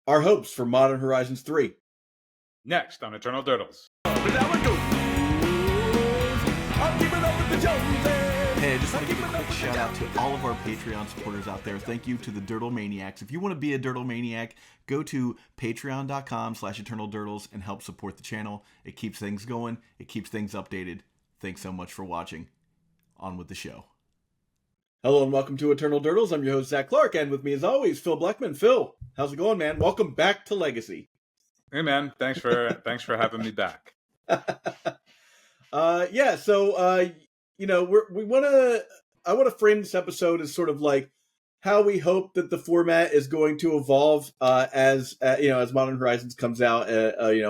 our hopes for Modern Horizons 3. Next on Eternal Dirtles. Hey, I just want to give a quick shout out to all of our Patreon supporters out there. Thank you to the Dirtle Maniacs. If you want to be a Dirtle Maniac, go to patreon.com/eternaldurtles and help support the channel. It keeps things going. It keeps things updated. Thanks so much for watching. On with the show. Hello and welcome to Eternal Dirtles. I'm your host, Zach Clark, and with me as always, Phil Bleckman. Phil, how's it going, man? Welcome back to Legacy. Hey, man. Thanks for having me back. I want to frame this episode as sort of like how we hope that the format is going to evolve as Modern Horizons comes out.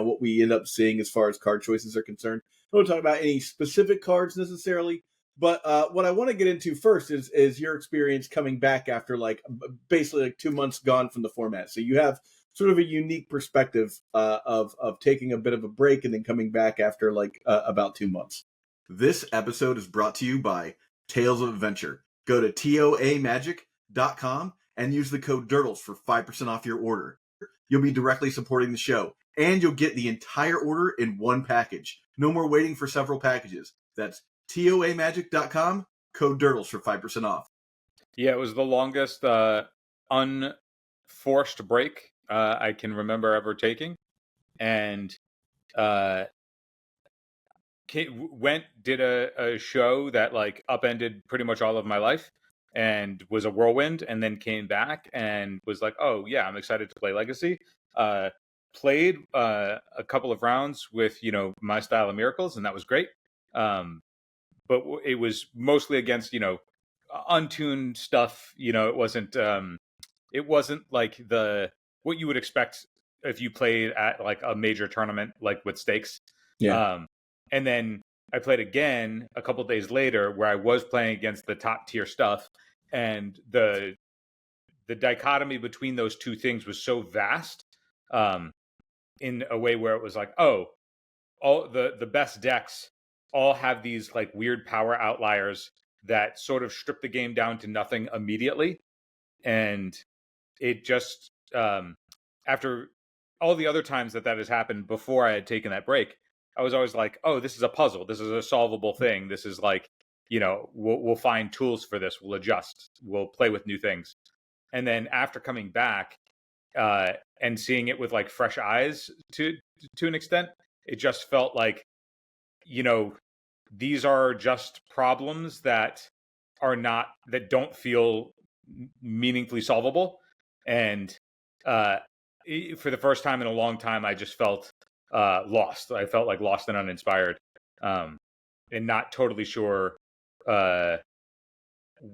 What we end up seeing as far as card choices are concerned. I don't want to talk about any specific cards necessarily, but what I want to get into first is your experience coming back after basically 2 months gone from the format. So you have sort of a unique perspective of taking a bit of a break and then coming back after about 2 months. This episode is brought to you by Tales of Adventure. Go to toamagic.com and use the code DIRTLES for 5% off your order. You'll be directly supporting the show, and you'll get the entire order in one package. No more waiting for several packages. That's toamagic.com, code DIRTLES for 5% off. Yeah, it was the longest unforced break I can remember ever taking. And did a show that upended pretty much all of my life and was a whirlwind, and then came back and was like, oh yeah, I'm excited to play Legacy. Played a couple of rounds with my style of Miracles, and that was great. But it was mostly against untuned stuff. It wasn't like what you would expect if you played at a major tournament with stakes. Yeah. And then I played again a couple of days later where I was playing against the top tier stuff, and the dichotomy between those two things was so vast, in a way where it was like, oh, all the best decks all have these weird power outliers that sort of strip the game down to nothing immediately. And it just, after all the other times that has happened before I had taken that break, I was always like, oh, this is a puzzle. This is a solvable thing. This is we'll find tools for this. We'll adjust. We'll play with new things. And then after coming back and seeing it with fresh eyes to an extent, it just felt like, these are just problems that don't feel meaningfully solvable. And for the first time in a long time, I just felt lost. I felt lost and uninspired, and not totally sure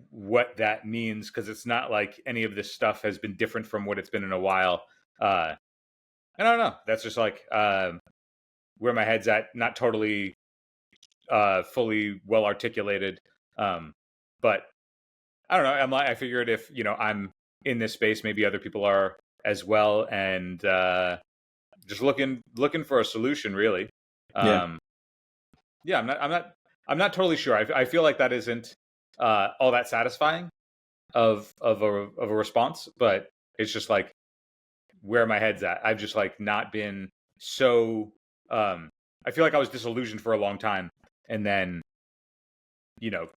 what that means, because it's not like any of this stuff has been different from what it's been in a while. And I don't know. That's just where my head's at. Not totally fully well articulated, but I don't know. I figured if I'm in this space, maybe other people are as well, and just looking for a solution, really. I'm not totally sure. I feel like that isn't all that satisfying of a response, but it's just where my head's at. I've just not been so. I feel like I was disillusioned for a long time, and then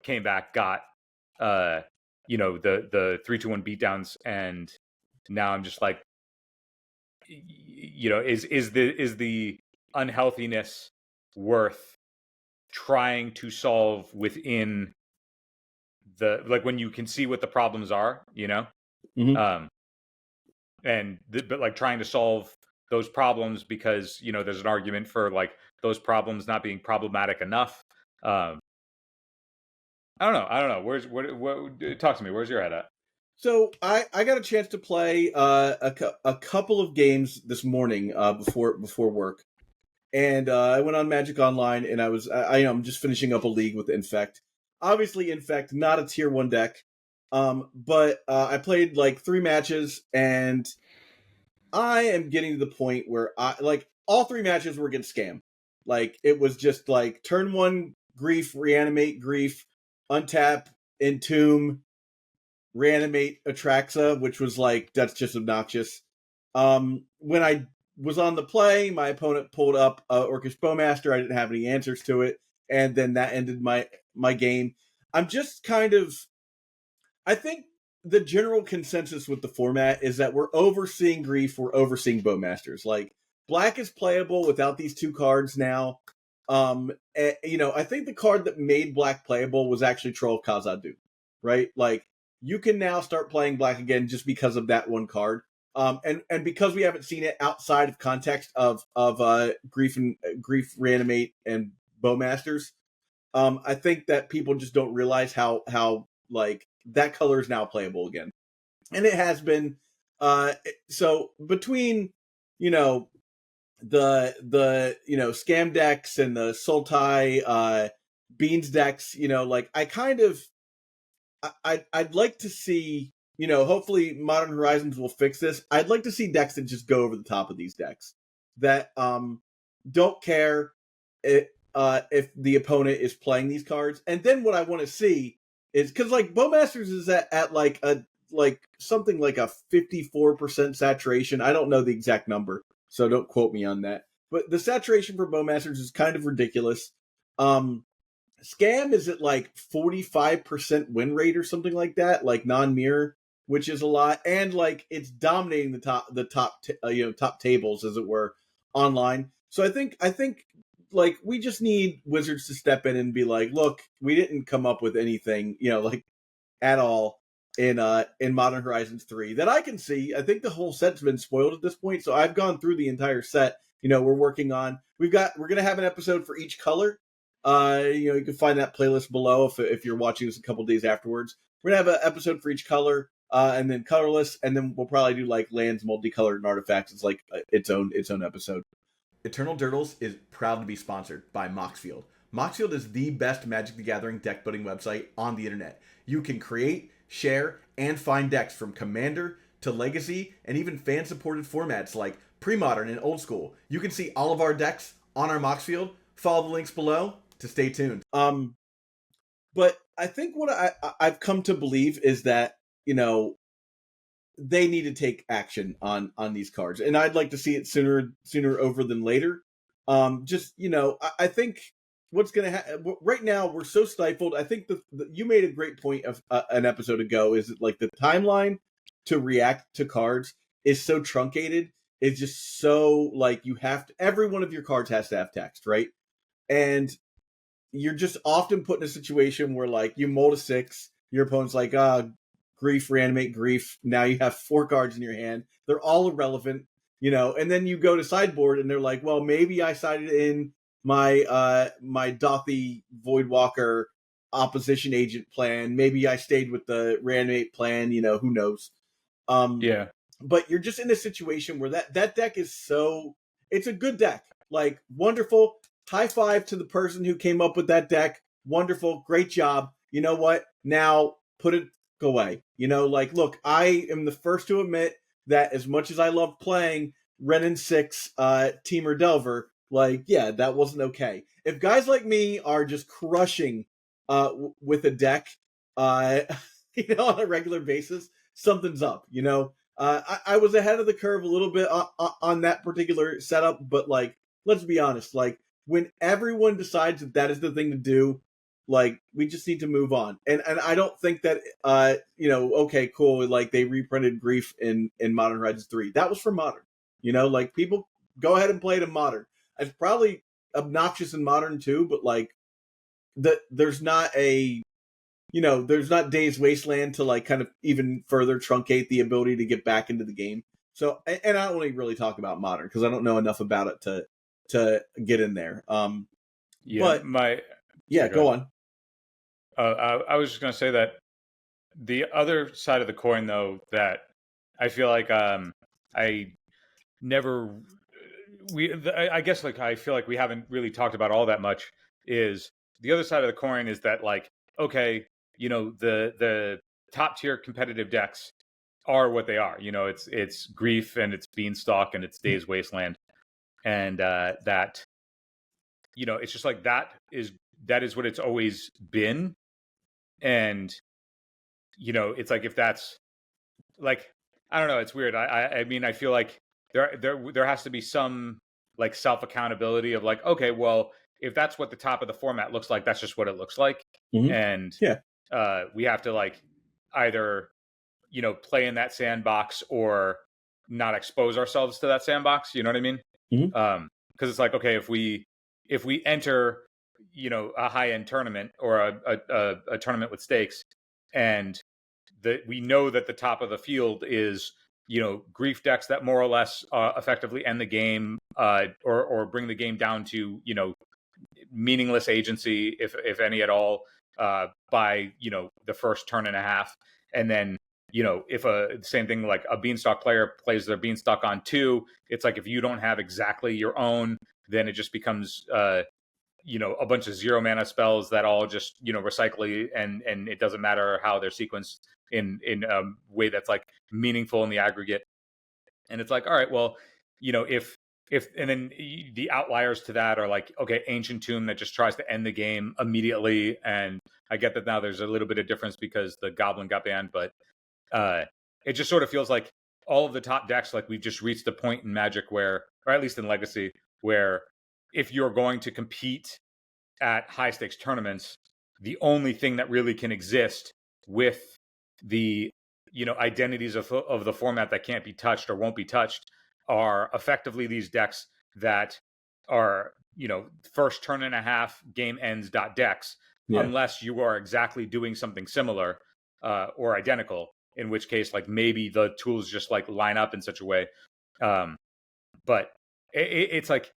came back, got the 3-2-1 beatdowns, and now I'm just is the unhealthiness worth trying to solve within the when you can see what the problems are, Mm-hmm. But trying to solve those problems because there's an argument for those problems not being problematic enough. I don't know. What talk to me. Where's your head at? So I got a chance to play a couple of games this morning before work, and I went on Magic Online, and I'm just finishing up a league with Infect. Obviously, Infect not a tier 1 deck, but I played 3 matches, and I am getting to the point where all 3 matches were against Scam. It was just turn 1 Grief, reanimate Grief, untap, entomb, reanimate Atraxa, which was that's just obnoxious. When I was on the play, my opponent pulled up Orcish Bowmaster. I didn't have any answers to it, and then that ended my game. I'm just kind of, I think the general consensus with the format is that we're overseeing Grief, we're overseeing Bowmasters. Like, Black is playable without these two cards now. I think the card that made Black playable was actually Troll of Khazad-dûm, right? Like, you can now start playing Black again just because of that one card. And because we haven't seen it outside of context of Grief Reanimate and Bowmasters, I think that people just don't realize how like that color is now playable again, and it has been. So between the scam decks and the Sultai beans decks, like I kind of I'd like to see, hopefully Modern Horizons will fix this. I'd like to see decks that just go over the top of these decks that don't care if the opponent is playing these cards. And then what I want to see is, because like Bowmasters is at like something like a 54% saturation. I don't know the exact number, so don't quote me on that. But the saturation for Bowmasters is kind of ridiculous. Scam is at like 45% win rate or something like that, like non-mirror, which is a lot, and like it's dominating top tables, as it were, online. So I think like we just need Wizards to step in and be like, look, we didn't come up with anything, like at all in Modern Horizons 3 that I can see. I think the whole set's been spoiled at this point, so I've gone through the entire set. We're working on. We're gonna have an episode for each color. You can find that playlist below if you're watching this a couple days afterwards. We're gonna have an episode for each color, and then colorless, and then we'll probably do like lands, multicolored, and artifacts. It's like its own episode. Eternal Dirtles is proud to be sponsored by Moxfield. Moxfield is the best Magic the Gathering deck building website on the internet. You can create, share, and find decks from Commander to Legacy, and even fan-supported formats like Pre-Modern and Old School. You can see all of our decks on our Moxfield. Follow the links below to stay tuned. But I think what I've come to believe is that, they need to take action on these cards, and I'd like to see it sooner over than later. I think what's going to happen right now, we're so stifled. I think you made a great point of an episode ago, is that like the timeline to react to cards is so truncated. It's just so like you have to, every one of your cards has to have text, right? And you're just often put in a situation where like you mold a 6, your opponent's like, Grief, Reanimate, Grief. Now you have 4 cards in your hand. They're all irrelevant, and then you go to sideboard and they're like, well, maybe I sided in my my Dothy Voidwalker opposition agent plan. Maybe I stayed with the Reanimate plan, who knows? Yeah. But you're just in a situation where that deck is it's a good deck. Like, wonderful. High five to the person who came up with that deck. Wonderful. Great job. You know what? Now put it away. Like, look, I am the first to admit that as much as I love playing Ren and 6 Teamer Delver, like, yeah, that wasn't okay. If guys like me are just crushing with a deck on a regular basis, something's up, I was ahead of the curve a little bit on that particular setup, but like, let's be honest, like when everyone decides that is the thing to do, like we just need to move on. And I don't think that okay, cool, like they reprinted Grief in Modern Horizons 3. That was for Modern. Like people go ahead and play it in Modern. It's probably obnoxious in Modern too, but like there's not there's not Days Wasteland to like kind of even further truncate the ability to get back into the game. So, and I don't really talk about Modern because I don't know enough about it to get in there. Yeah, but go on. I was just going to say that the other side of the coin, though, that I feel like I never I guess like I feel like we haven't really talked about all that much, is the other side of the coin is that like, okay, the top tier competitive decks are what they are. It's Grief and it's Beanstalk and it's Days Wasteland, and that it's just like that is what it's always been. And it's like, if that's like, I don't know. It's weird. I mean, I feel like there has to be some like self accountability of like, okay, well, if that's what the top of the format looks like, that's just what it looks like, and Yeah. we have to like either play in that sandbox or not expose ourselves to that sandbox. You know what I mean? Because it's like, okay, if we enter a high end tournament or a tournament with stakes, and we know that the top of the field is grief decks that more or less effectively end the game, or bring the game down to meaningless agency, if any at all, by the first turn and a half. And then if same thing, like a beanstalk player plays their beanstalk on 2, it's like if you don't have exactly your own, then it just becomes a bunch of 0 mana spells that all just recycle, and it doesn't matter how they're sequenced in a way that's like meaningful in the aggregate. And it's like, all right, well, if and then the outliers to that are like, okay, Ancient Tomb that just tries to end the game immediately. And I get that now there's a little bit of difference because the Goblin got banned, but it just sort of feels like all of the top decks, like we've just reached a point in Magic where, or at least in Legacy, where if you're going to compete at high stakes tournaments, the only thing that really can exist with the identities of the format that can't be touched or won't be touched are effectively these decks that are first turn and a half game ends decks, unless you are exactly doing something similar or identical, in which case like maybe the tools just like line up in such a way. But it's like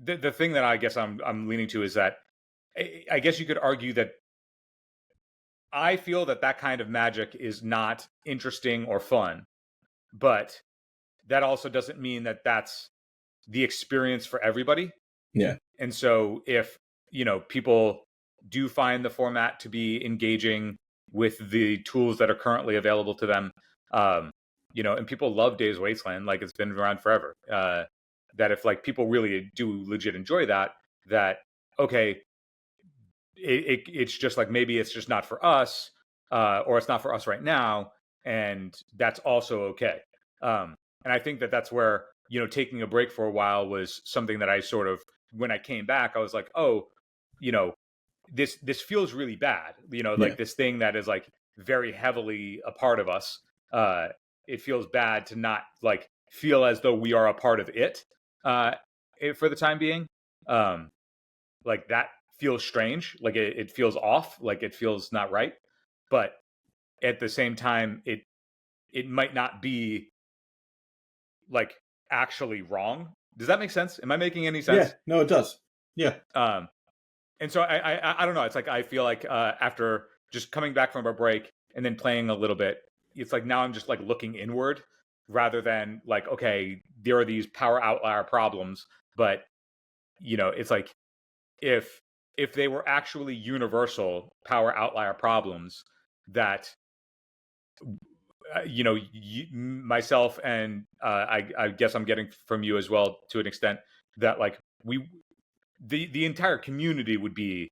the thing that I guess I'm leaning to is that I guess you could argue that I feel that kind of Magic is not interesting or fun, but that also doesn't mean that that's the experience for everybody. Yeah. And so if people do find the format to be engaging with the tools that are currently available to them, and people love Days Wasteland, like it's been around forever, that if like people really do legit enjoy that okay, it's just like maybe it's just not for us, or it's not for us right now, and that's also okay. And I think that that's where taking a break for a while was something that I sort of, when I came back, I was like, oh, this feels really bad, like this thing that is like very heavily a part of us. It feels bad to not like feel as though we are a part of it, for the time being. Like that feels strange, like it feels off, like it feels not right. But at the same time, it might not be like actually wrong. Does that make sense? Am I making any sense? Yeah, no, it does. Yeah. And so I don't know. It's like I feel like after just coming back from a break and then playing a little bit, it's like now I'm just like looking inward rather than like, okay, there are these power outlier problems, but it's like if they were actually universal power outlier problems that myself and I guess I'm getting from you as well to an extent, that like the entire community would be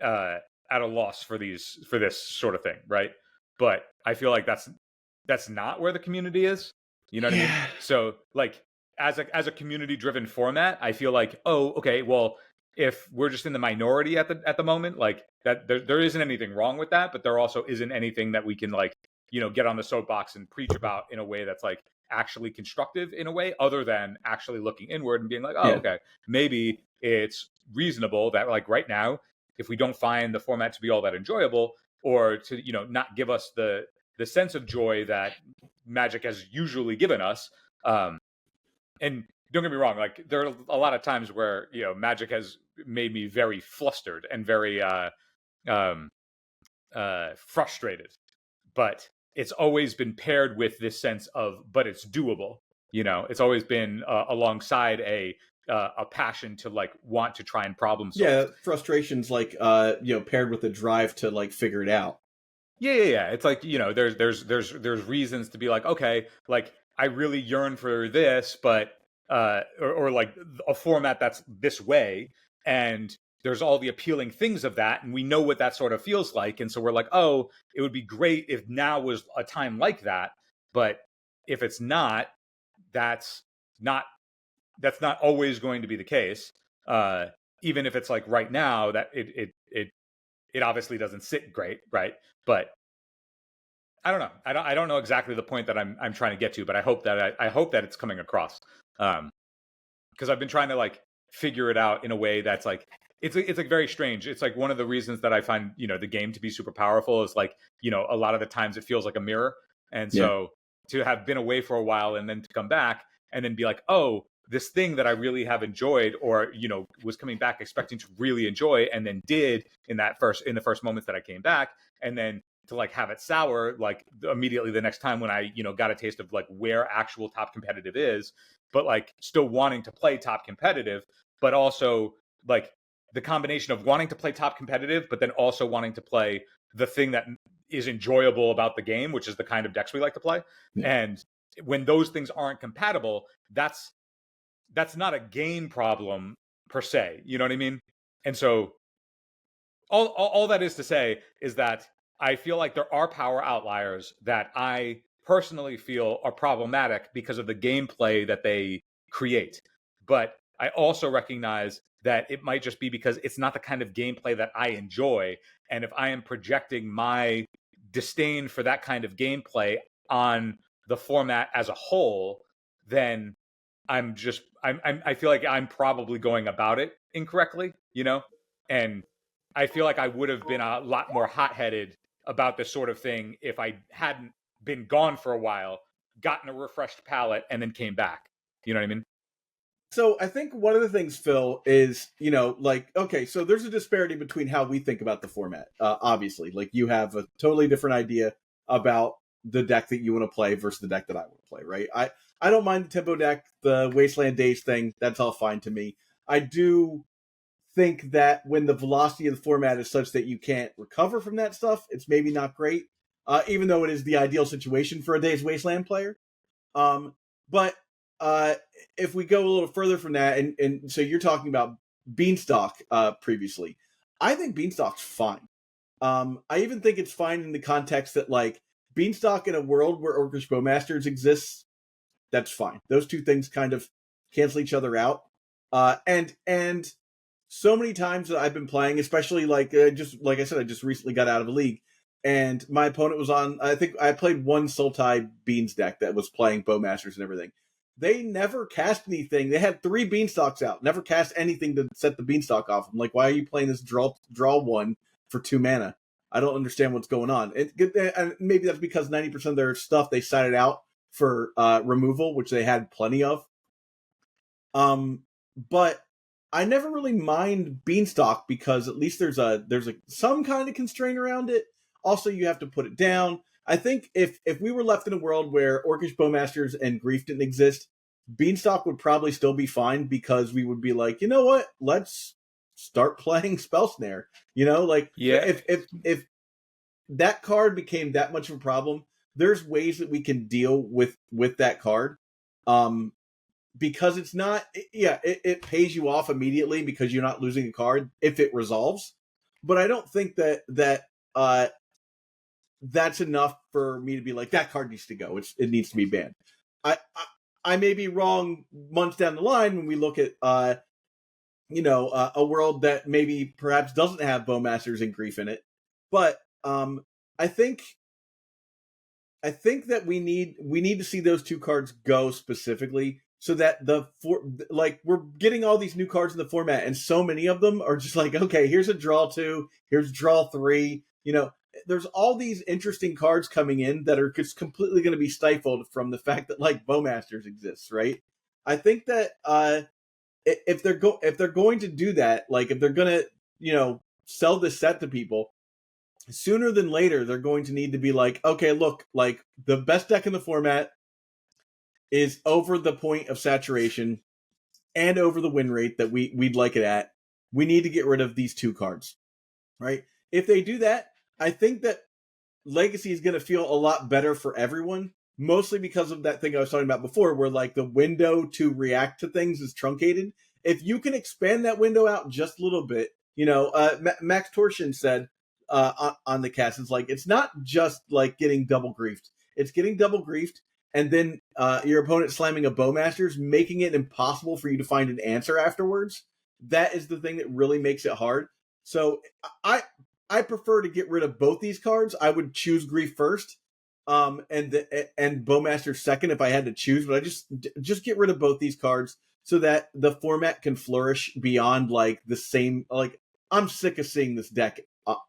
at a loss for this sort of thing, right? But I feel like that's not where the community is. You know what I mean? So like as a community driven format, I feel like, oh, okay, well, if we're just in the minority at the moment, like that there isn't anything wrong with that, but there also isn't anything that we can like get on the soapbox and preach about in a way that's like actually constructive in a way, other than actually looking inward and being like, oh, okay, maybe it's reasonable that like right now, if we don't find the format to be all that enjoyable, or to not give us the sense of joy that Magic has usually given us, and don't get me wrong, like there are a lot of times where Magic has made me very flustered and very frustrated, but it's always been paired with this sense of, but it's doable. It's always been alongside a passion to like want to try and problem solve. Yeah, frustration's like paired with a drive to like figure it out. Yeah. It's like there's reasons to be like, okay, like I really yearn for this, but or like a format that's this way, and there's all the appealing things of that, and we know what that sort of feels like, and so we're like, oh, it would be great if now was a time like that. But if it's not, that's not always going to be the case. Even if it's like right now that it obviously doesn't sit great, right? But I don't know. I don't know exactly the point that I'm trying to get to, but I hope that I hope that it's coming across. Because I've been trying to like figure it out in a way that's like it's like very strange. It's like one of the reasons that I find the game to be super powerful is like a lot of the times it feels like a mirror, and so to have been away for a while and then to come back and then be like, oh, this thing that I really have enjoyed or was coming back expecting to really enjoy and then did in the first moments that I came back, and then to like have it sour like immediately the next time when I got a taste of like where actual top competitive is, but like still wanting to play top competitive, but also like the combination of wanting to play top competitive but then also wanting to play the thing that is enjoyable about the game, which is the kind of decks we like to play. And when those things aren't compatible, that's not a game problem per se, you know what I mean? And so all that is to say is that I feel like there are power outliers that I personally feel are problematic because of the gameplay that they create. But I also recognize that it might just be because it's not the kind of gameplay that I enjoy. And if I am projecting my disdain for that kind of gameplay on the format as a whole, then I feel like I'm probably going about it incorrectly, and I feel like I would have been a lot more hot-headed about this sort of thing if I hadn't been gone for a while, gotten a refreshed palate, and then came back. You know what I mean? So I think one of the things, Phil, is, like, okay, so there's a disparity between how we think about the format. Obviously, like you have a totally different idea about the deck that you want to play versus the deck that I want to play, right? I don't mind the tempo deck, the Wasteland Days thing. That's all fine to me. I do think that when the velocity of the format is such that you can't recover from that stuff, it's maybe not great, even though it is the ideal situation for a Days Wasteland player. But if we go a little further from that, and so you're talking about Beanstalk previously, I think Beanstalk's fine. I even think it's fine in the context that, like, Beanstalk in a world where Orcish Bowmasters exists, that's fine. Those two things kind of cancel each other out. And so many times that I've been playing, especially just like I said, I just recently got out of a league, and my opponent was on. I think I played one Sultai Beans deck that was playing Bowmasters and everything. They never cast anything. They had 3 Beanstalks out, never cast anything to set the Beanstalk off. I'm like, why are you playing this draw one for 2 mana? I don't understand what's going on. And maybe that's because 90% of their stuff they sided out for removal, which they had plenty of. But I never really mind Beanstalk because at least there's some kind of constraint around it. Also, you have to put it down. I think if we were left in a world where Orcish Bowmasters and Grief didn't exist, Beanstalk would probably still be fine because we would be like, you know what? Let's start playing Spell Snare. If that card became that much of a problem, there's ways that we can deal with that card. Because it's not, it pays you off immediately because you're not losing a card if it resolves. But I don't think that that's enough for me to be like, that card needs to go. It needs to be banned. I may be wrong months down the line when we look at a world that maybe perhaps doesn't have Bowmasters and Grief in it. But I think that we need to see those 2 cards go specifically, so that we're getting all these new cards in the format, and so many of them are just like, okay, here's a draw 2, here's draw 3. There's all these interesting cards coming in that are just completely going to be stifled from the fact that like Bowmasters exists, right? I think that if they're going to do that, like if they're going to sell this set to people, sooner than later they're going to need to be like, okay, look, like the best deck in the format is over the point of saturation and over the win rate that we'd like it at. We need to get rid of these 2 cards, right? If they do that, I think that Legacy is going to feel a lot better for everyone, mostly because of that thing I was talking about before, where like the window to react to things is truncated. If you can expand that window out just a little bit, Max Torsion said on the cast, it's like, it's not just like getting double griefed. it's getting double griefed, and then your opponent slamming a Bowmasters, making it impossible for you to find an answer afterwards. That is the thing that really makes it hard. So I prefer to get rid of both these cards. I would choose Grief first, and Bowmaster second if I had to choose. But I just get rid of both these cards so that the format can flourish beyond like the same. Like, I'm sick of seeing this deck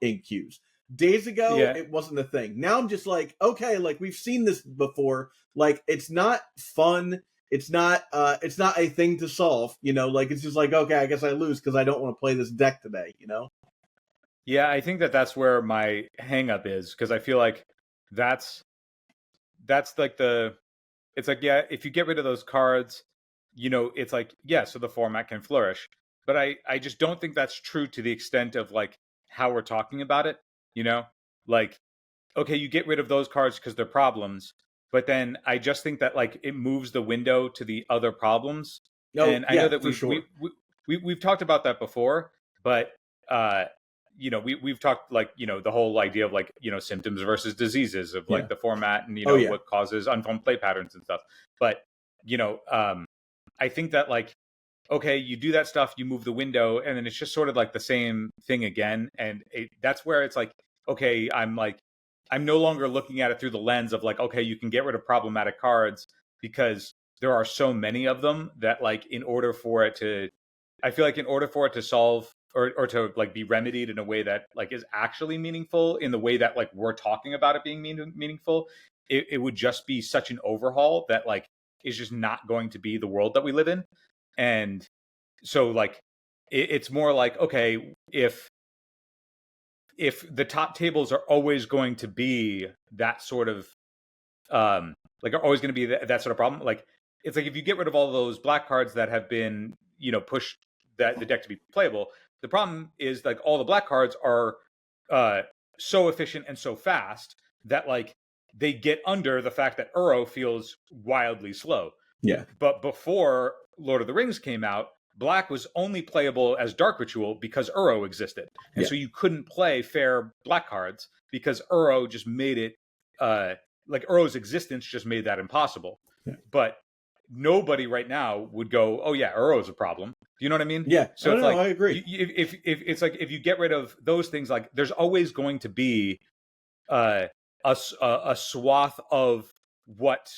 in queues. Days ago, it wasn't a thing. Now I'm just like, okay, like we've seen this before. Like, it's not fun. It's not a thing to solve. Like it's just like, okay, I guess I lose because I don't want to play this deck today. Yeah, I think that's where my hang up is, because I feel like that's like it's like, yeah, if you get rid of those cards, it's like, yeah, so the format can flourish. But I just don't think that's true to the extent of like how we're talking about it, like, okay, you get rid of those cards because they're problems, but then I just think that like it moves the window to the other problems. And I know that we've talked about that before, but we've talked like, the whole idea of like, symptoms versus diseases of like the format and, what causes unfun play patterns and stuff. But, I think that like, okay, you do that stuff, you move the window, and then it's just sort of like the same thing again. And that's where it's like, okay, I'm no longer looking at it through the lens of like, okay, you can get rid of problematic cards because there are so many of them that like, I feel like in order for it to solve or to like be remedied in a way that like is actually meaningful in the way that like we're talking about it being meaningful, it would just be such an overhaul that like is just not going to be the world that we live in. And so like it's more like, okay, if the top tables are always going to be that sort of like are always going to be that sort of problem, like it's like if you get rid of all those black cards that have been pushed that the deck to be playable, the problem is like all the black cards are so efficient and so fast that like they get under the fact that Uro feels wildly slow. Yeah. But before Lord of the Rings came out, black was only playable as Dark Ritual because Uro existed. And so you couldn't play fair black cards because Uro just made it like Uro's existence just made that impossible. Yeah. But nobody right now would go, oh yeah, Uro's a problem. Do you know what I mean? Yeah. So it's like, I agree. If it's like, if you get rid of those things, like there's always going to be a swath of what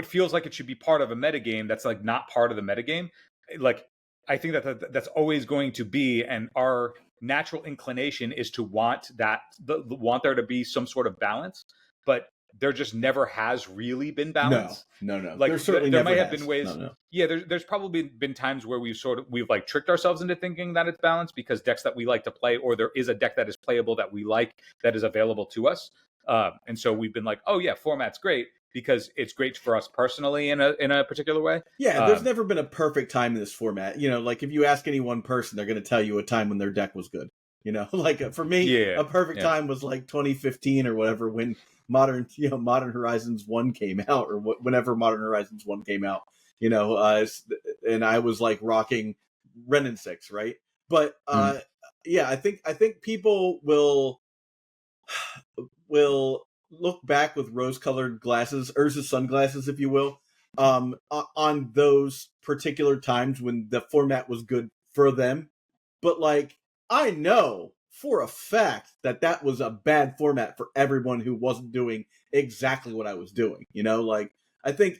feels like it should be part of a metagame that's like not part of the metagame. Like I think that's always going to be, and our natural inclination is to want there to be some sort of balance, but there just never has really been balance. No. Like there might have been ways. No. Yeah, there's probably been times where we've like tricked ourselves into thinking that it's balanced because decks that we like to play, or there is a deck that is playable that we like that is available to us. And so we've been like, oh yeah, format's great because it's great for us personally in a particular way. Yeah, there's never been a perfect time in this format. Like if you ask any one person, they're going to tell you a time when their deck was good. Like for me, a perfect time was like 2015 or whatever, when Modern Horizons 1 came out, or whenever Modern Horizons 1 came out. And I was like rocking Ren and 6, right? But yeah, I think people will look back with rose-colored glasses, Urza sunglasses, if you will, on those particular times when the format was good for them. But like, I know for a fact that was a bad format for everyone who wasn't doing exactly what I was doing. Like I think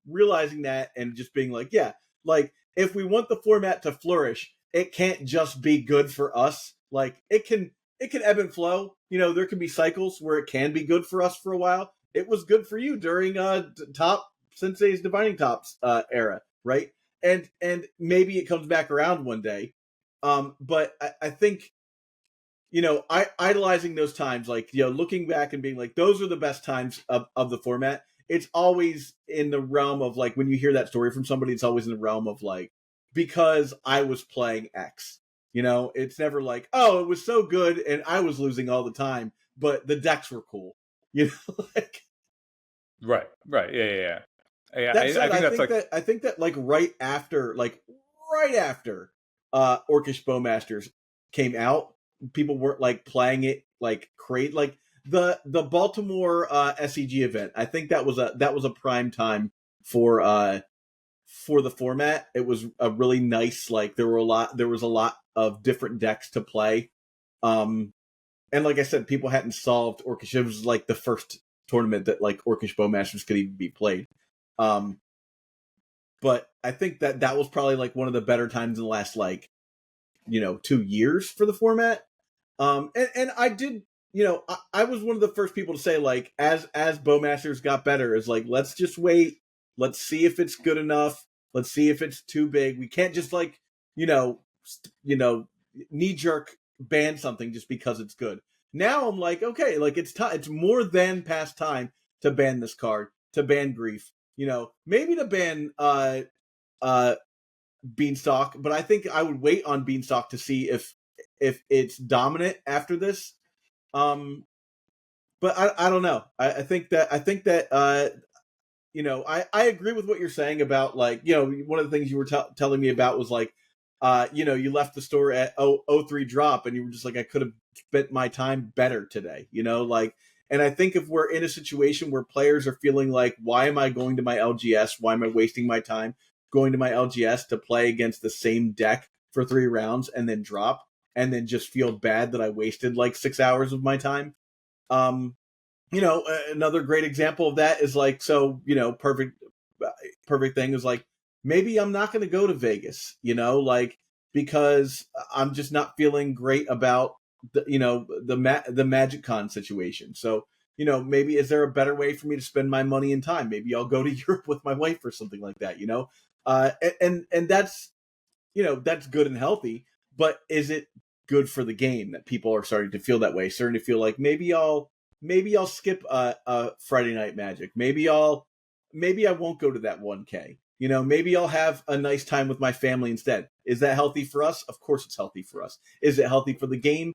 realizing that and just being like, yeah, like if we want the format to flourish, it can't just be good for us. Like it can ebb and flow. There can be cycles where it can be good for us for a while. It was good for you during Top Sensei's Divining Tops era, right? And maybe it comes back around one day. But I think, idolizing those times, like, looking back and being like, those are the best times of the format. It's always in the realm of like, when you hear that story from somebody, it's always in the realm of like, because I was playing X. It's never like, oh, it was so good and I was losing all the time, but the decks were cool. Like, right. Yeah. I think that like right after Orcish Bowmasters came out, people weren't like playing it like like the Baltimore SEG event. I think that was a prime time for the format. It was a really nice, like there was a lot of different decks to play. And like I said, people hadn't solved Orcish. It was like the first tournament that like Orcish Bowmasters could even be played. But I think that was probably like one of the better times in the last 2 years for the format. And I did, I was one of the first people to say, like, as Bowmasters got better, is like, let's just wait. Let's see if it's good enough. Let's see if it's too big. We can't just knee jerk ban something just because it's good. Now I'm like, okay, like it's time. It's more than past time to ban this card, to ban Grief. Maybe to ban Beanstalk, but I think I would wait on Beanstalk to see if it's dominant after this. But I don't know. I think that I agree with what you're saying about, like, one of the things you were telling me about was like, you left the store at 03 drop and you were just like, I could have spent my time better today, and I think if we're in a situation where players are feeling like, why am I going to my LGS? Why am I wasting my time going to my LGS to play against the same deck for 3 rounds and then drop and then just feel bad that I wasted like 6 hours of my time? Another great example of that is like, perfect thing is like, maybe I'm not going to go to Vegas, because I'm just not feeling great about the Magic Con situation. So, maybe is there a better way for me to spend my money and time? Maybe I'll go to Europe with my wife or something like that, and that's, that's good and healthy, but is it good for the game that people are starting to feel that way, starting to feel like maybe I'll skip Friday Night Magic. Maybe I won't go to that 1K. Maybe I'll have a nice time with my family instead. Is that healthy for us? Of course it's healthy for us. Is it healthy for the game?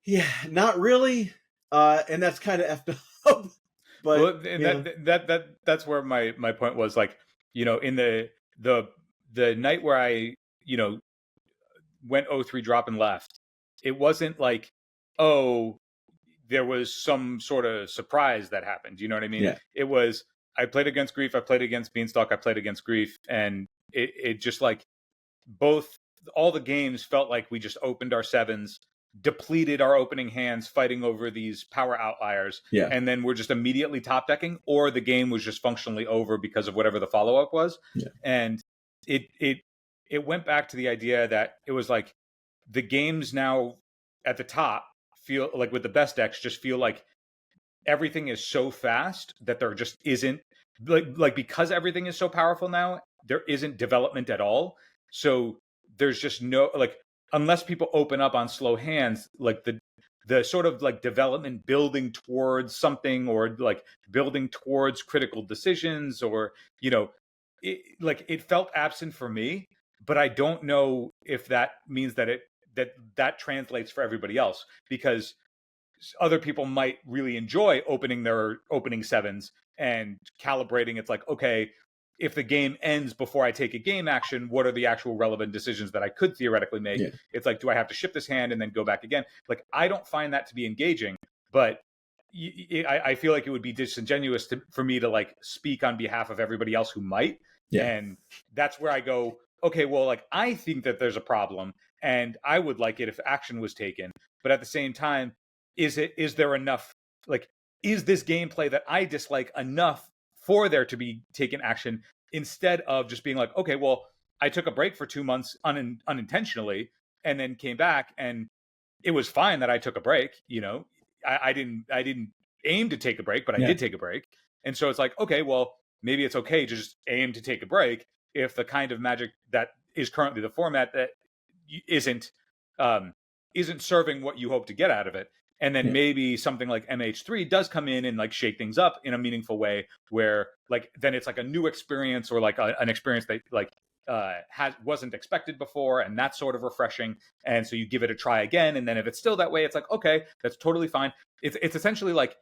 Yeah, not really. And that's kind of effed up. But that's where my point was, like, in the night where I, went 03 drop and left, it wasn't like, oh, there was some sort of surprise that happened. You know what I mean? Yeah. It was, I played against Grief, I played against Beanstalk, I played against Grief, and it just like all the games felt like we just opened our 7s, depleted our opening hands fighting over these power outliers, Yeah. and then we're just immediately top decking, or the game was just functionally over because of whatever the follow-up was. Yeah. And it went back to the idea that it was like the games now at the top feel like, with the best decks, just feel like everything is so fast that there just isn't like because everything is so powerful now, there isn't development at all. So there's just no, like, unless people open up on slow hands, like the sort of like development building towards something, or like building towards critical decisions, or it felt absent for me. But I don't know if that means that translates for everybody else, because other people might really enjoy opening their opening 7s and calibrating. It's like, okay, if the game ends before I take a game action, what are the actual relevant decisions that I could theoretically make? Yeah. It's like, do I have to ship this hand and then go back again? Like, I don't find that to be engaging, but I feel like it would be disingenuous for me to like speak on behalf of everybody else who might. Yeah. And that's where I go, okay, well, like, I think that there's a problem and I would like it if action was taken. But at the same time, is there enough, like, is this gameplay that I dislike enough for there to be taken action, instead of just being like, okay, well, I took a break for 2 months unintentionally and then came back, and it was fine that I took a break. I didn't aim to take a break, but I did take a break. And so it's like, okay, well, maybe it's okay to just aim to take a break if the kind of Magic that is currently the format that isn't serving what you hope to get out of it. And then maybe something like MH3 does come in and like shake things up in a meaningful way, where like then it's like a new experience, or like an experience that like wasn't expected before, and that's sort of refreshing. And so you give it a try again, and then if it's still that way, it's like, okay, that's totally fine. It's essentially like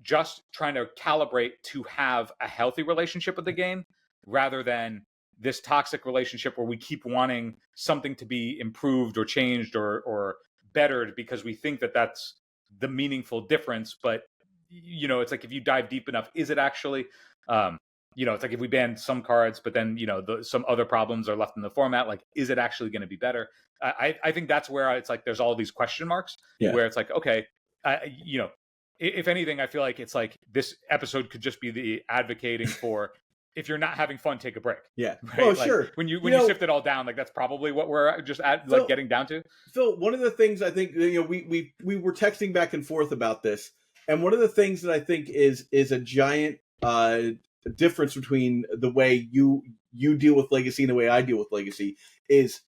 just trying to calibrate to have a healthy relationship with the game, rather than this toxic relationship where we keep wanting something to be improved or changed or bettered because we think that that's the meaningful difference, but it's like if you dive deep enough, is it actually? It's like if we ban some cards, but then some other problems are left in the format. Like, is it actually going to be better? I think that's where it's like there's all these question marks. Yeah. Where it's like, okay, if anything, I feel like it's like this episode could just be the advocating for if you're not having fun, take a break. Yeah. Right? Well, like, sure. When you sift it all down, like that's probably what we're just Phil, getting down to. Phil, one of the things I think we were texting back and forth about this, and one of the things that I think is a giant difference between the way you deal with Legacy and the way I deal with Legacy is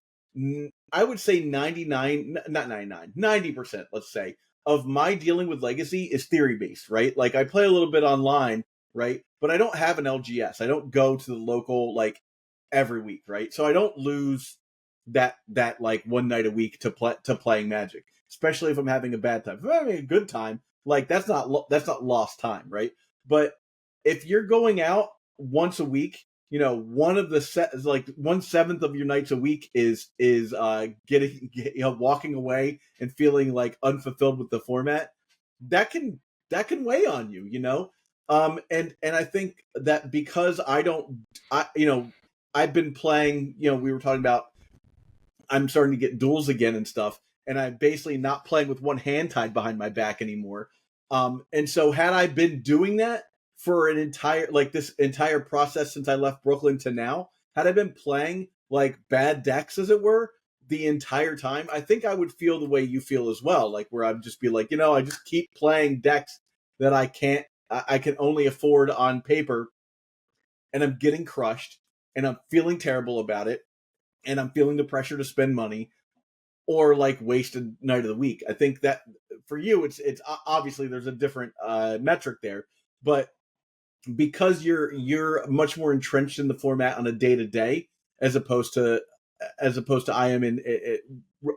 I would say 90%, let's say, of my dealing with Legacy is theory based, right? Like I play a little bit online, right? But I don't have an LGS. I don't go to the local like every week, right? So I don't lose that like one night a week to playing Magic, especially if I'm having a bad time. If I'm having a good time, like that's not lost time, right? But if you're going out once a week, one of the like 1/7 of your nights a week is getting walking away and feeling like unfulfilled with the format. That can weigh on you, and I think that because I've been playing, we were talking about I'm starting to get duels again and stuff, and I'm basically not playing with one hand tied behind my back anymore. And so had I been doing that for this entire process since I left Brooklyn to now, had I been playing like bad decks, as it were, the entire time, I think I would feel the way you feel as well. Like where I'd just be like, I just keep playing decks that I can only afford on paper, and I'm getting crushed, and I'm feeling terrible about it, and I'm feeling the pressure to spend money or like wasted night of the week. I think that for you, it's obviously there's a different metric there, but because you're much more entrenched in the format on a day to day, as opposed to I am in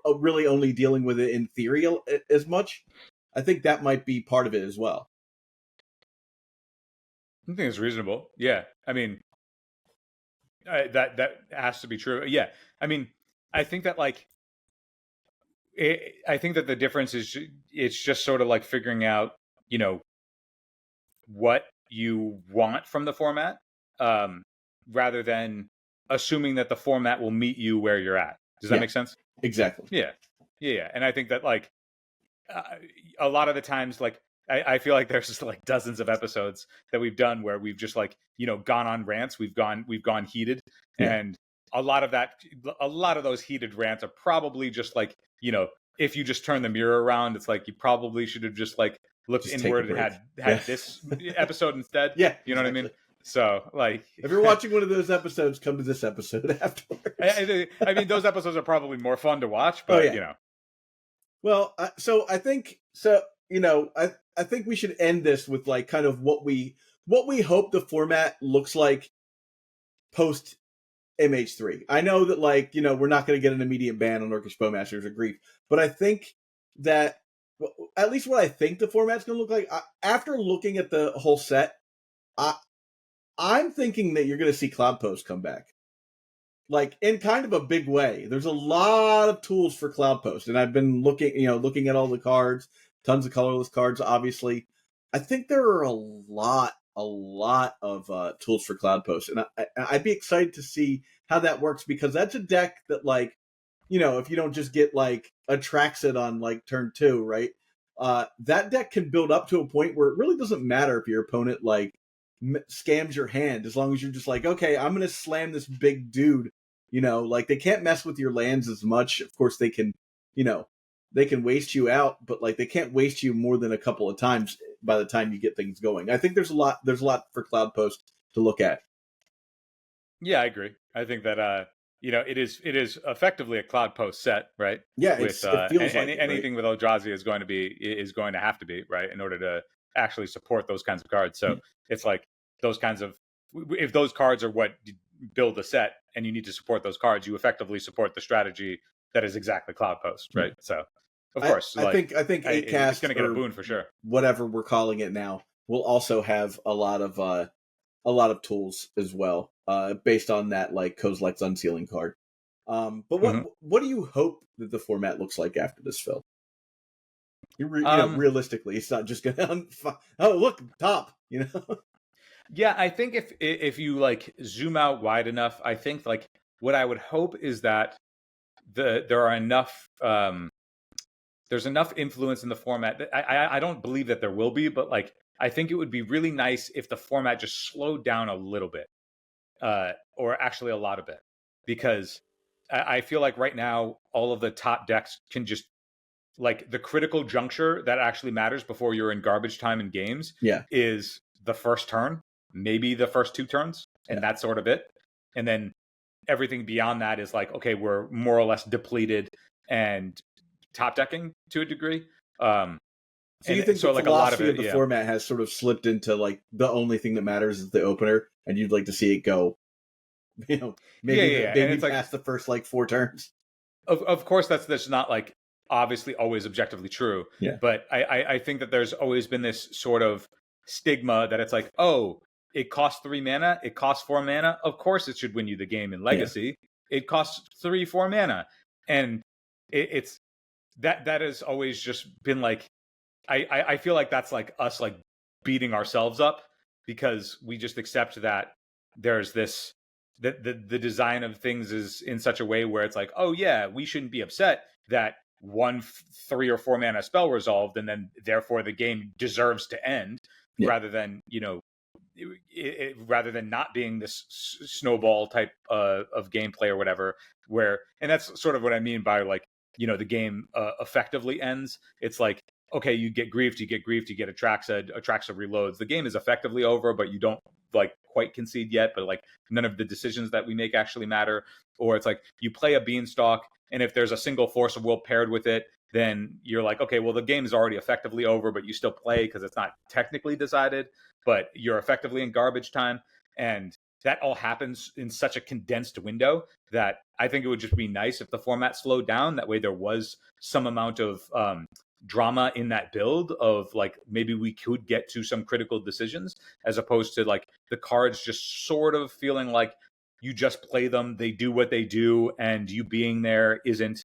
really only dealing with it in theory as much. I think that might be part of it as well. I think it's reasonable. Yeah, I mean, that has to be true. Yeah, I mean, I think that like, I think that the difference is it's just sort of like figuring out, what you want from the format, rather than assuming that the format will meet you where you're at. Does that make sense? Exactly. Yeah. And I think that like a lot of the times, like I feel like there's just like dozens of episodes that we've done where we've just like gone on rants. We've gone heated, and a lot of those heated rants are probably just like if you just turn the mirror around, it's like you probably should have just like looked inward and had this episode instead. Yeah, you know what I mean. So, like, if you're watching one of those episodes, come to this episode afterwards. I mean, those episodes are probably more fun to watch, but Well, so I think I think we should end this with like kind of what we hope the format looks like post MH3. I know that like we're not going to get an immediate ban on Orcish Bowmasters or Grief, but I think that at least what I think the format's going to look like after looking at the whole set, I'm thinking that you're going to see Cloud Post come back, like in kind of a big way. There's a lot of tools for Cloud Post, and I've been looking at all the cards, tons of colorless cards. Obviously, I think there are a lot of tools for Cloud Post, and I'd be excited to see how that works, because that's a deck that like if you don't just get like a Traxit on like turn 2, right? That deck can build up to a point where it really doesn't matter if your opponent like scams your hand, as long as you're just like, okay, I'm gonna slam this big dude. Like they can't mess with your lands as much. Of course they can, they can waste you out, but like they can't waste you more than a couple of times by the time you get things going. I think there's a lot for Cloud Post to look at. Yeah, I agree. I think that it is effectively a Cloud Post set, right? Yeah, with it feels like anything with Eldrazi is going to have to be, right, in order to actually support those kinds of cards. So it's like those kinds of, if those cards are what build the set and you need to support those cards, you effectively support the strategy that is exactly Cloud Post, right? So of course, I think 8cast it's going to get a boon for sure. Whatever we're calling it now will also have a lot of tools as well, based on that like Kozilek's Unsealing card. But what do you hope that the format looks like after this, Phil? Realistically, it's not just gonna oh look top, Yeah, I think if you like zoom out wide enough, I think like what I would hope is that there are enough there's enough influence in the format that I don't believe that there will be, but like I think it would be really nice if the format just slowed down a little bit, or actually a lot of it, because I feel like right now all of the top decks can just like the critical juncture that actually matters before you're in garbage time in games Yeah. is the first turn, maybe the first two turns, and that's sort of it. And then everything beyond that is like, okay, we're more or less depleted and top decking to a degree. So you think so the like a lot of philosophy it, of the yeah. format has sort of slipped into like the only thing that matters is the opener, and you'd like to see it go, maybe Yeah. And it's like, past the first like 4 turns. of course, that's not like obviously always objectively true. Yeah. But I think that there's always been this sort of stigma that it's like, oh, it costs 3 mana, it costs 4 mana. Of course, it should win you the game in Legacy. Yeah. It costs 3-4 mana, and it's that has always just been like, I feel like that's like us like beating ourselves up because we just accept that there's this the design of things is in such a way where it's like, oh yeah, we shouldn't be upset that 3 or 4 mana spell resolved and then therefore the game deserves to end, rather than rather than not being this snowball type of gameplay or whatever, and that's sort of what I mean by like, the game effectively ends. It's like, okay, you get griefed, you get Atraxa reloads. The game is effectively over, but you don't like quite concede yet, but like none of the decisions that we make actually matter. Or it's like you play a Beanstalk, and if there's a single Force of Will paired with it, then you're like, okay, well, the game is already effectively over, but you still play because it's not technically decided, but you're effectively in garbage time. And that all happens in such a condensed window that I think it would just be nice if the format slowed down. That way there was some amount of drama in that build of like, maybe we could get to some critical decisions, as opposed to like the cards just sort of feeling like you just play them, they do what they do, and you being there isn't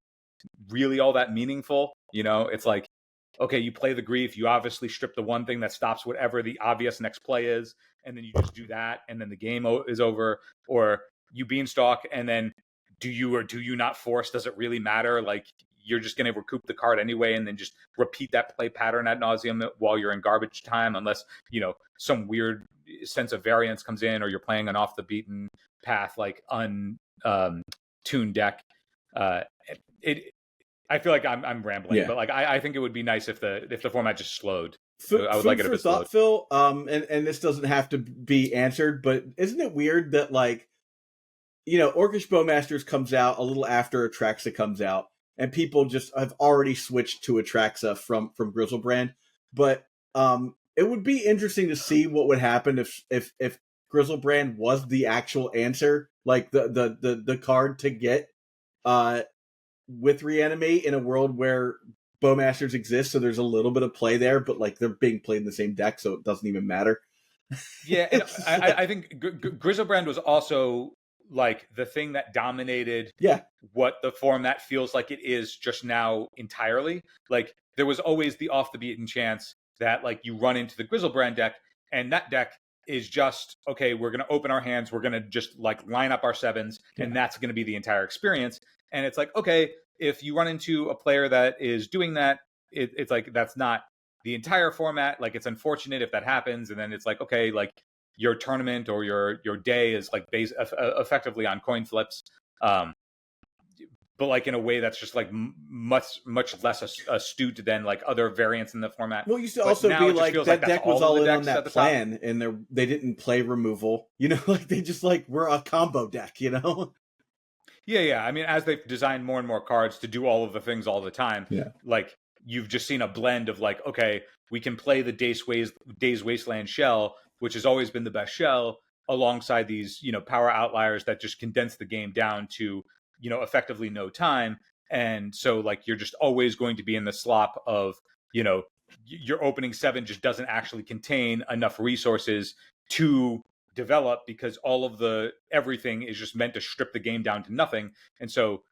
really all that meaningful. It's like, okay, you play the grief, you obviously strip the one thing that stops whatever the obvious next play is, and then you just do that, and then the game is over. Or you Beanstalk, and then do you or do you not force? Does it really matter? Like, you're just going to recoup the card anyway, and then just repeat that play pattern ad nauseum while you're in garbage time, unless some weird sense of variance comes in, or you're playing an off the beaten path like tuned deck. I feel like I'm rambling, but like I think it would be nice if the format just slowed. I would like it if it slowed. Phil, and this doesn't have to be answered, but isn't it weird that like, Orcish Bowmasters comes out a little after Atraxa comes out, and people just have already switched to Atraxa from Grizzlebrand. But it would be interesting to see what would happen if Grizzlebrand was the actual answer, like the card to get with Reanimate in a world where Bowmasters exist, so there's a little bit of play there, but like they're being played in the same deck, so it doesn't even matter. Yeah, and I think Grizzlebrand was also like the thing that dominated what the format feels like it is just now entirely. Like, there was always the off the beaten chance that like you run into the Grizzlebrand deck, and that deck is just, okay, we're going to open our hands, we're going to just like line up our sevens, and that's going to be the entire experience. And it's like, okay, if you run into a player that is doing that, it's like, that's not the entire format. Like, it's unfortunate if that happens. And then it's like, okay, like your tournament or your day is like based effectively on coin flips. But like in a way that's just like much less astute than like other variants in the format. Well, used to also be like that deck was all in on that plan, and they didn't play removal. Like they just like were a combo deck. Yeah. I mean, as they've designed more and more cards to do all of the things all the time, like you've just seen a blend of like, okay, we can play the Days Wasteland shell, which has always been the best shell, alongside these, power outliers that just condense the game down to, effectively no time. And so like, you're just always going to be in the slop of, your opening 7 just doesn't actually contain enough resources to develop, because all of everything is just meant to strip the game down to nothing. And so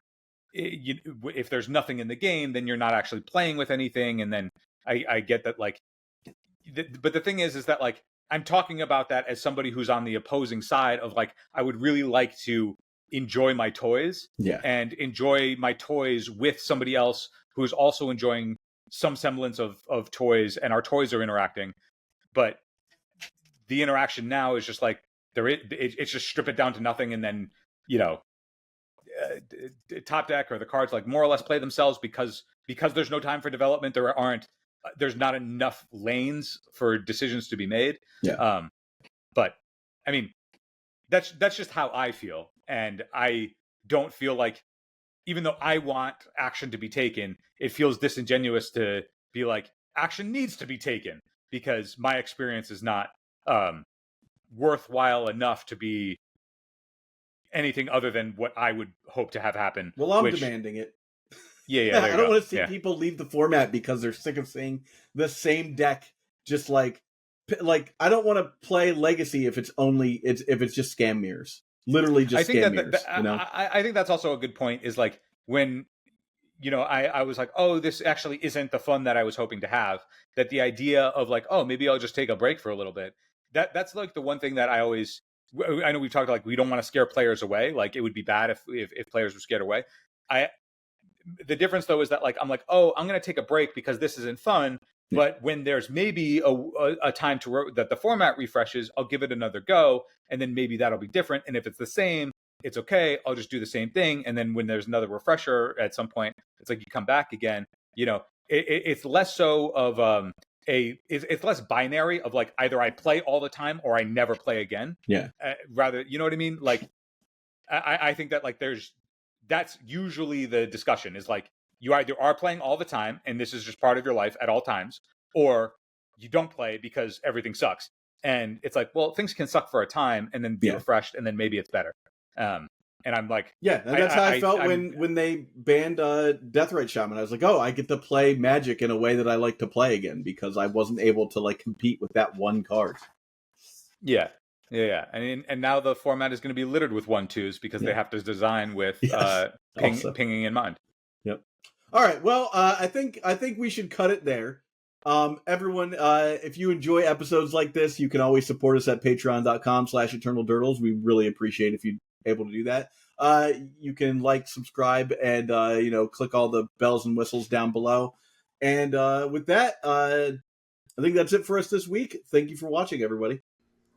if there's nothing in the game, then you're not actually playing with anything. And then I get that, like, but the thing is that, like, I'm talking about that as somebody who's on the opposing side of, like, I would really like to enjoy my toys and enjoy my toys with somebody else who's also enjoying some semblance of toys, and our toys are interacting. But the interaction now is just like, it's just strip it down to nothing, and then, you know, Top Deck or the cards, like, more or less play themselves because there's no time for development. There's not enough lanes for decisions to be made. But I mean, that's just how I feel, and I don't feel like, even though I want action to be taken, it feels disingenuous to be like, action needs to be taken, because my experience is not worthwhile enough to be anything other than what I would hope to have happen. Well, I'm demanding it. Yeah, I don't want to see people leave the format because they're sick of seeing the same deck. Just like I don't want to play Legacy if it's just scam mirrors. Literally just scam mirrors. You know? I think that's also a good point. Is like, when, you know, I was like, oh, this actually isn't the fun that I was hoping to have. That the idea of, like, oh, maybe I'll just take a break for a little bit. That's like the one thing that I know we've talked, like, we don't want to scare players away. Like, it would be bad if players were scared away. The difference, though, is that, like, I'm like, oh, I'm going to take a break because this isn't fun. But when there's maybe a time that the format refreshes, I'll give it another go, and then maybe that'll be different. And if it's the same, it's okay. I'll just do the same thing. And then when there's another refresher at some point, it's like you come back again. You know, it's less so of it's less binary of, like, either I play all the time or I never play again. Rather, you know what I mean? Like, I think that, like, that's usually the discussion, is like, you either are playing all the time and this is just part of your life at all times, or you don't play because everything sucks. And it's like, well, things can suck for a time and then be refreshed, and then maybe it's better. And I'm like, that's how I felt when they banned Deathrite Shaman. I was like, oh, I get to play Magic in a way that I like to play again, because I wasn't able to, like, compete with that one card. Yeah. And now the format is going to be littered with 1/2s because they have to design with pinging in mind. Yep. All right. Well, I think we should cut it there. Everyone, if you enjoy episodes like this, you can always support us at patreon.com/eternaldurdles. We really appreciate if you're able to do that. You can like, subscribe, and click all the bells and whistles down below. And with that, I think that's it for us this week. Thank you for watching, everybody.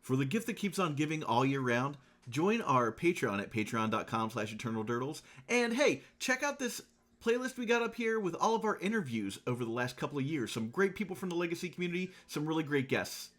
For the gift that keeps on giving all year round, join our Patreon at patreon.com/eternaldurdles. And hey, check out this playlist we got up here with all of our interviews over the last couple of years. Some great people from the Legacy community, some really great guests.